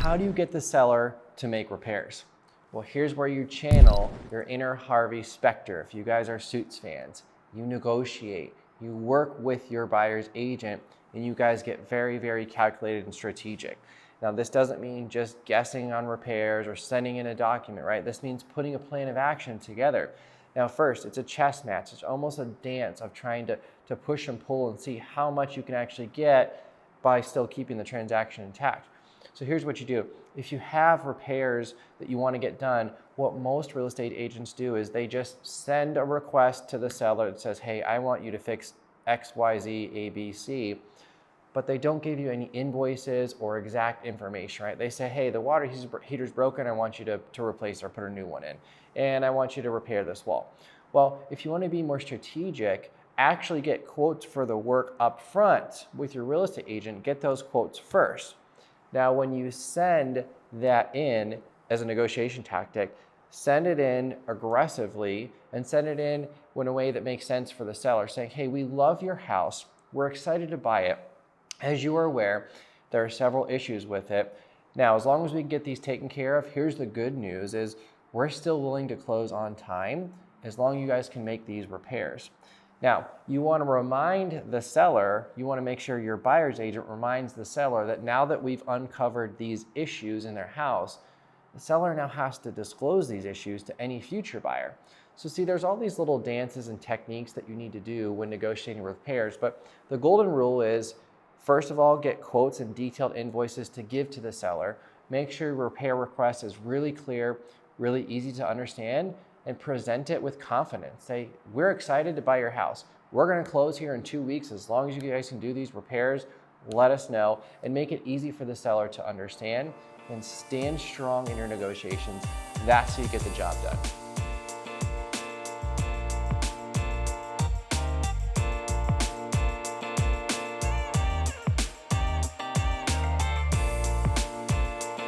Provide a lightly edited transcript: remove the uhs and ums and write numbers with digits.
how do you get the seller to make repairs? Well, here's where you channel your inner Harvey Specter. If you guys are Suits fans, you negotiate, you work with your buyer's agent, and you guys get very, very calculated and strategic. Now, this doesn't mean just guessing on repairs or sending in a document, right? This means putting a plan of action together. Now, first, it's a chess match. It's almost a dance of trying to push and pull and see how much you can actually get by still keeping the transaction intact. So here's what you do. If you have repairs that you want to get done, what most real estate agents do is they just send a request to the seller that says, hey, I want you to fix X, Y, Z, A, B, C, but they don't give you any invoices or exact information, right? They say, hey, the water heater's broken, I want you to replace or put a new one in, and I want you to repair this wall. Well, if you want to be more strategic, actually get quotes for the work up front with your real estate agent, get those quotes first. Now, when you send that in as a negotiation tactic, send it in aggressively and send it in a way that makes sense for the seller, saying, hey, we love your house. We're excited to buy it. As you are aware, there are several issues with it. Now, as long as we can get these taken care of, here's the good news is we're still willing to close on time as long as you guys can make these repairs. Now, you want to remind the seller, you want to make sure your buyer's agent reminds the seller that now that we've uncovered these issues in their house, the seller now has to disclose these issues to any future buyer. So see, there's all these little dances and techniques that you need to do when negotiating repairs, but the golden rule is, first of all, get quotes and detailed invoices to give to the seller. Make sure your repair request is really clear, really easy to understand, and present it with confidence. Say, we're excited to buy your house. We're gonna close here in 2 weeks. As long as you guys can do these repairs, let us know, and make it easy for the seller to understand, and stand strong in your negotiations. That's how you get the job done.